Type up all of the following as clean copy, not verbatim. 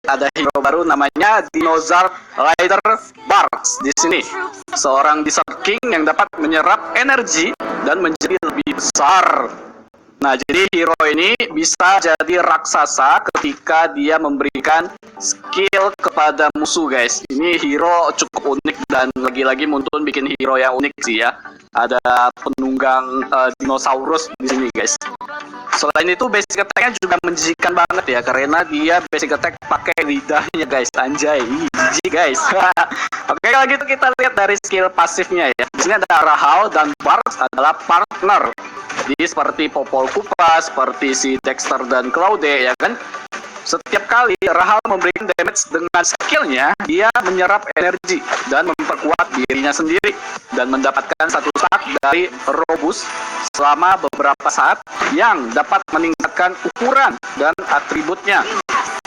ada hero baru namanya Dinosaur Rider Barks di sini. Seorang Desert King yang dapat menyerap energi dan menjadi lebih besar. Nah, jadi hero ini bisa jadi raksasa ketika dia memberikan skill kepada musuh, guys. Ini hero cukup unik dan lagi-lagi Muntun bikin hero yang unik sih ya. Ada penunggang dinosaurus di sini, guys. Selain itu basic attack-nya juga menjijikan banget ya, karena dia basic attack pakai lidahnya, guys. Anjay, jijik, guys. Oke, kalau gitu kita lihat dari skill pasifnya ya. Di sini ada Rahal dan Barks adalah partner. Jadi seperti Popol Kupa, seperti si Dexter dan Claude ya kan. Setiap kali Rahal memberikan damage dengan skillnya, dia menyerap energi dan memperkuat dirinya sendiri dan mendapatkan satu stack dari Robust selama beberapa saat yang dapat meningkatkan ukuran dan atributnya.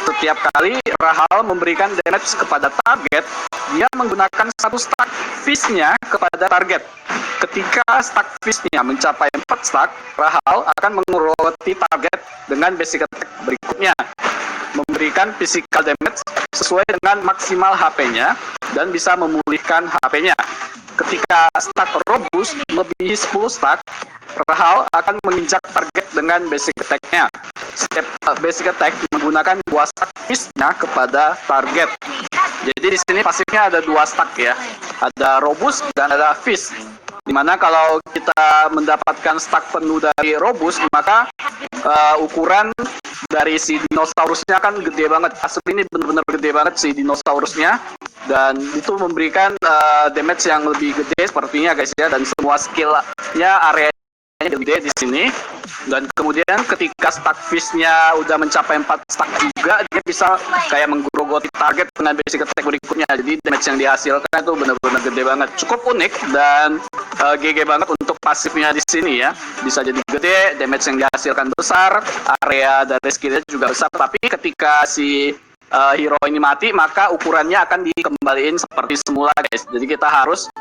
Setiap kali Rahal memberikan damage kepada target, dia menggunakan satu stack fish-nya kepada target. Ketika stack fish-nya mencapai 4 stack, Rahal akan menguroti target dengan basic attack berikutnya, memberikan physical damage sesuai dengan maksimal HP-nya dan bisa memulihkan HP-nya. Ketika stack Robust melebihi 10 stack, Rahal akan menginjak target dengan basic attack-nya. Setiap basic attack menggunakan 2 stack fish-nya kepada target. Jadi di sini pasifnya ada 2 stack ya, ada Robust dan ada fish. Dimana kalau kita mendapatkan stack penuh dari Robust, maka ukuran dari si dinosaurusnya kan gede banget. Asli ini benar-benar gede banget si dinosaurusnya, dan itu memberikan damage yang lebih gede sepertinya, guys ya. Dan semua skillnya areanya gede di sini. Dan kemudian ketika stack fish-nya udah mencapai 4 stack juga, dia bisa kayak menggerogoti target dengan basic attack berikutnya. Jadi damage yang dihasilkan itu benar-benar gede banget. Cukup unik dan GG banget untuk pasifnya di sini ya. Bisa jadi gede, damage yang dihasilkan besar, area dari skillnya juga besar. Tapi ketika si hero ini mati, maka ukurannya akan dikembaliin seperti semula, guys. Jadi kita harus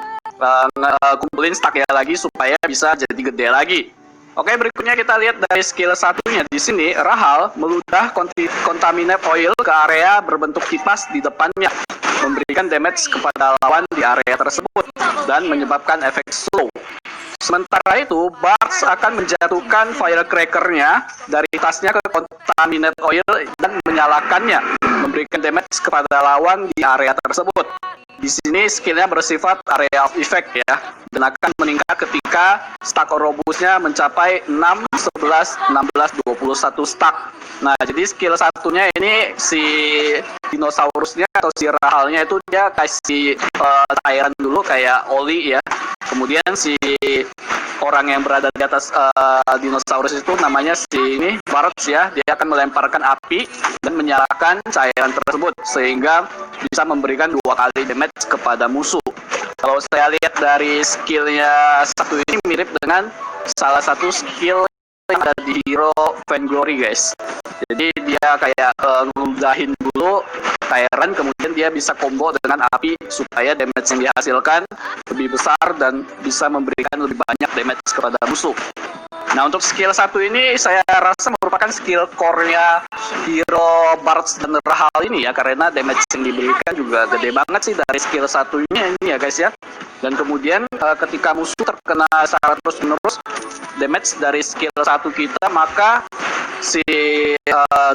kumpulin stacknya lagi supaya bisa jadi gede lagi. Oke, berikutnya kita lihat dari skill satunya. Di sini Rahal meludah contaminate oil ke area berbentuk kipas di depannya, memberikan damage kepada lawan di area tersebut dan menyebabkan efek slow. Sementara itu, Barks akan menjatuhkan firecracker-nya dari tasnya ke contaminate oil dan menyalakannya, memberikan damage kepada lawan di area tersebut. Di sini skillnya bersifat area of effect ya, dan akan meningkat ketika stack Robustnya mencapai 6, 11, 16, 21 stack. Nah, jadi skill satunya ini si dinosaurusnya atau si Rahalnya itu dia kasih cairan dulu kayak oli ya. Kemudian si orang yang berada di atas dinosaurus itu namanya si ini Barks ya, dia akan melemparkan api dan menyalakan cairan tersebut sehingga bisa memberikan 2 kali damage kepada musuh. Kalau saya lihat dari skillnya satu ini mirip dengan salah satu skill yang ada di hero Vainglory, guys. Jadi dia kayak ngeludahin dulu cairan, kemudian dia bisa combo dengan api supaya damage yang dihasilkan lebih besar dan bisa memberikan lebih banyak damage kepada musuh. Nah, untuk skill satu ini saya rasa merupakan skill core-nya hero Barks dan Rahal ini ya, karena damage yang diberikan juga gede banget sih dari skill satunya ini ya, guys ya. Dan kemudian ketika musuh terkena secara terus-menerus damage dari skill satu kita, maka si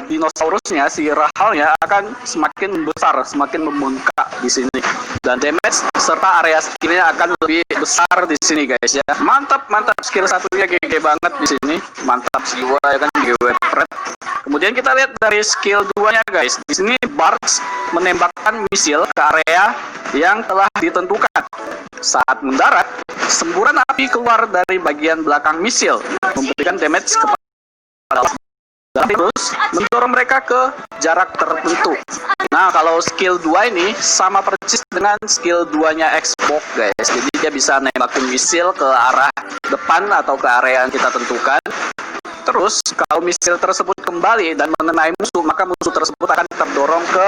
dinosaurusnya, si Rahalnya akan semakin besar, semakin membengkak di sini. Dan damage serta area skillnya akan lebih besar di sini, guys ya. Mantap, mantap, skill satunya GG banget di sini. Mantap jiwa ya kan, GW Pret. Kemudian kita lihat dari skill 2-nya, guys. Di sini Barks menembakkan misil ke area yang telah ditentukan. Saat mendarat, semburan api keluar dari bagian belakang misil, memberikan damage kepada dan terus mendorong mereka ke jarak tertentu. Nah, kalau skill 2 ini sama persis dengan skill 2-nya Xbox, guys. Jadi dia bisa nembakin misil ke arah depan atau ke area yang kita tentukan. Terus kalau misil tersebut kembali dan mengenai musuh, maka musuh tersebut akan terdorong ke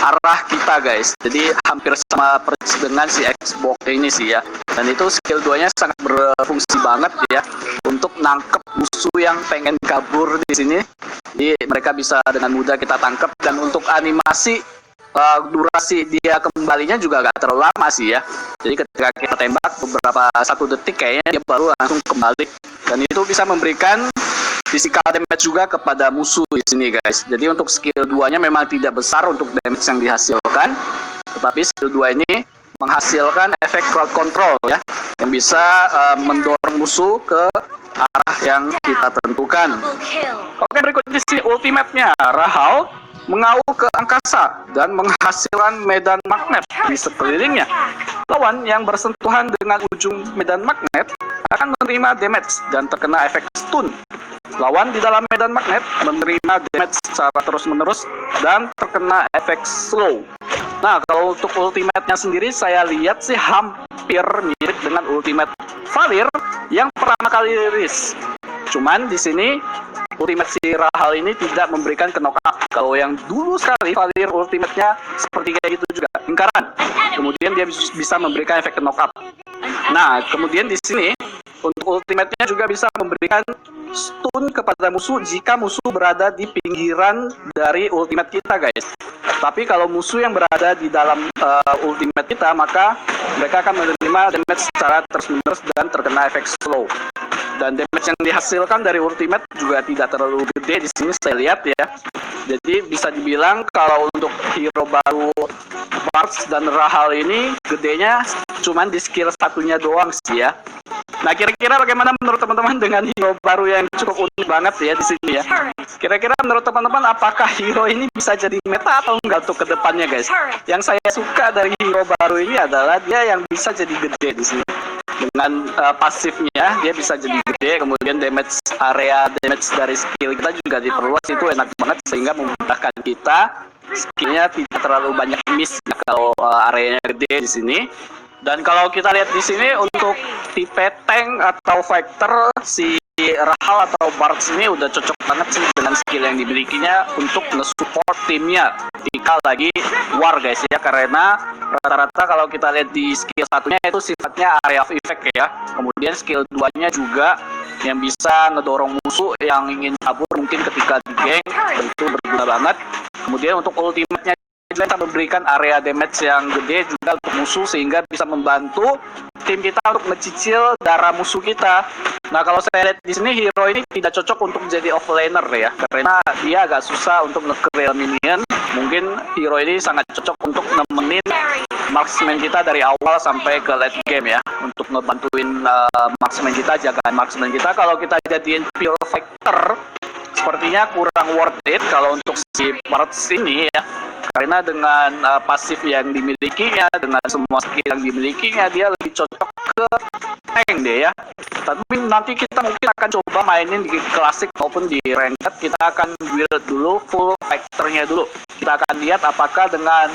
arah kita, guys. Jadi hampir sama persis dengan si Xbox ini sih ya. Dan itu skill 2-nya sangat berfungsi banget ya untuk nangkep musuh yang pengen kabur di sini. Jadi mereka bisa dengan mudah kita tangkap, dan untuk animasi durasi dia kembalinya juga gak terlalu lama sih ya. Jadi ketika kita tembak beberapa 1 detik kayaknya dia baru langsung kembali, dan itu bisa memberikan physical damage juga kepada musuh di sini guys. Jadi untuk skill 2-nya memang tidak besar untuk damage yang dihasilkan, tetapi skill 2 ini menghasilkan efek crowd control ya, yang bisa mendorong musuh ke arah yang kita tentukan. Oke, berikut di sini ultimate-nya. Rahal mengauk ke angkasa dan menghasilkan medan magnet di sekelilingnya. Lawan yang bersentuhan dengan ujung medan magnet akan menerima damage dan terkena efek stun. Lawan di dalam medan magnet menerima damage secara terus-menerus dan terkena efek slow. Nah, kalau untuk ultimate-nya sendiri saya lihat sih hampir mirip dengan ultimate Valir yang pertama kali rilis. Cuman di sini ultimate si Rahal ini tidak memberikan ke knockout. Kalau yang dulu sekali Valir ultimate-nya seperti kayak gitu juga, lingkaran. Kemudian dia bisa memberikan efek ke knockout. Nah, kemudian di sini untuk ultimate-nya juga bisa memberikan stun kepada musuh jika musuh berada di pinggiran dari ultimate kita guys. Tapi kalau musuh yang berada di dalam ultimate kita, maka mereka akan menerima damage secara terus-menerus dan terkena efek slow. Dan damage yang dihasilkan dari ultimate juga tidak terlalu gede di sini saya lihat ya. Jadi bisa dibilang kalau untuk hero baru Bartz dan Rahal ini gedenya cuman di skill satunya doang sih ya. Nah, kira-kira bagaimana menurut teman-teman dengan hero baru yang cukup unik banget ya di sini ya? Kira-kira menurut teman-teman apakah hero ini bisa jadi meta atau enggak untuk kedepannya guys? Yang saya suka dari hero baru ini adalah dia yang bisa jadi gede di sini. Dengan pasifnya dia bisa jadi gede, kemudian damage area damage dari skill kita juga diperluas, itu enak banget sehingga memudahkan kita skillnya tidak terlalu banyak miss kalau areanya gede di sini. Dan kalau kita lihat di sini untuk tipe tank atau fighter, si Rahal atau Bartz ini udah cocok banget sih dengan skill yang dimilikinya untuk nge-support timnya ketika lagi war guys ya, karena rata-rata kalau kita lihat di skill satunya itu sifatnya area of effect ya. Kemudian skill 2-nya juga yang bisa ngedorong musuh yang ingin kabur mungkin ketika di gank, itu berguna banget. Kemudian untuk ultimate-nya kita memberikan area damage yang gede juga untuk musuh sehingga bisa membantu tim kita untuk ngecicil darah musuh kita. Nah, kalau saya lihat di sini hero ini tidak cocok untuk jadi offlaner ya, karena dia agak susah untuk nge-clear minion. Mungkin hero ini sangat cocok untuk nemenin marksman kita dari awal sampai ke late game ya, untuk ngebantuin marksman kita, jagaan marksman kita. Kalau kita jadiin pure fighter sepertinya kurang worth it kalau untuk si Bartz ini ya, karena dengan pasif yang dimilikinya, dengan semua skill yang dimilikinya, dia lebih cocok ke tank deh ya. Tapi nanti kita mungkin akan coba mainin di klasik maupun di ranked. Kita akan build dulu full fighter-nya dulu. Kita akan lihat apakah dengan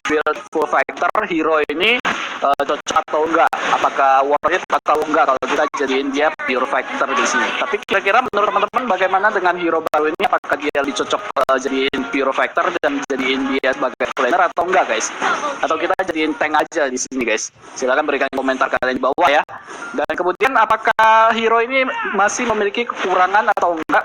build full fighter hero ini cocok atau enggak, apakah worth it atau enggak kalau kita jadiin dia pure fighter di sini. Tapi kira-kira menurut teman-teman bagaimana dengan hero baru ini, apakah dia lebih cocok jadiin pure fighter dan jadiin dia sebagai flaner atau enggak guys? Atau kita jadiin tank aja di sini guys? Silahkan berikan komentar kalian di bawah ya. Dan kemudian apakah hero ini masih memiliki kekurangan atau enggak?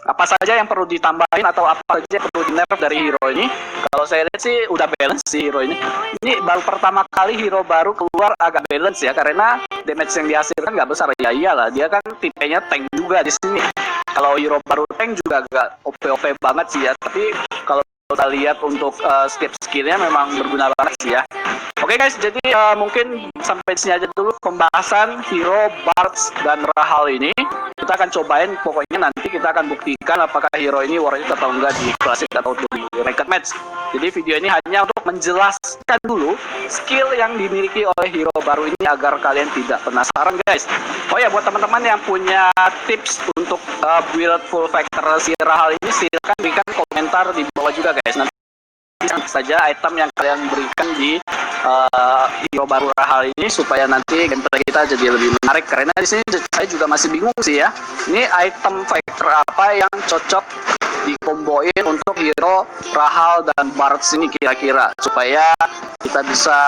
Apa saja yang perlu ditambahin atau apa saja yang perlu di-nerf dari hero ini? Kalau saya lihat sih udah balance si hero ini. Ini baru pertama kali hero baru keluar agak balance ya, karena damage yang dihasilkan nggak besar. Ya iyalah, dia kan tipenya tank juga di sini. Kalau hero baru tank juga agak OP-OP banget sih ya. Tapi kalau kita lihat untuk skillnya memang berguna banget sih ya. Oke guys, jadi mungkin sampai sini aja dulu pembahasan hero Bartz dan Rahal ini. Kita akan cobain, pokoknya nanti kita akan buktikan apakah hero ini worth it atau enggak di klasik atau di ranked match. Jadi video ini hanya untuk menjelaskan dulu skill yang dimiliki oleh hero baru ini agar kalian tidak penasaran guys. Oh ya, buat teman-teman yang punya tips untuk build full fighter si Rahal ini, silahkan berikan komentar di bawah juga guys. Nanti saja item yang kalian berikan di hero baru Rahal ini supaya nanti gameplay kita jadi lebih menarik, karena di sini saya juga masih bingung sih ya, ini item fighter apa yang cocok dikomboin untuk hero Rahal dan Bartz ini kira-kira, supaya kita bisa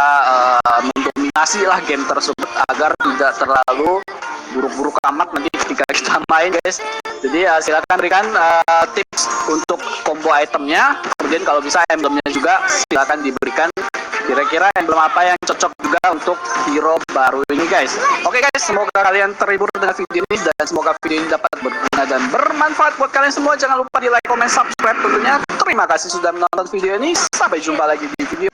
mendominasi lah game tersebut agar tidak terlalu buruk-buruk amat nanti ketika kita main guys. Jadi silakan berikan tips untuk combo itemnya. Kemudian kalau bisa emblemnya juga silakan diberikan. Kira-kira emblem apa yang cocok juga untuk hero baru ini guys. Oke guys, semoga kalian terhibur dengan video ini dan semoga video ini dapat berguna dan bermanfaat buat kalian semua. Jangan lupa di like, comment, subscribe tentunya. Terima kasih sudah menonton video ini. Sampai jumpa lagi di video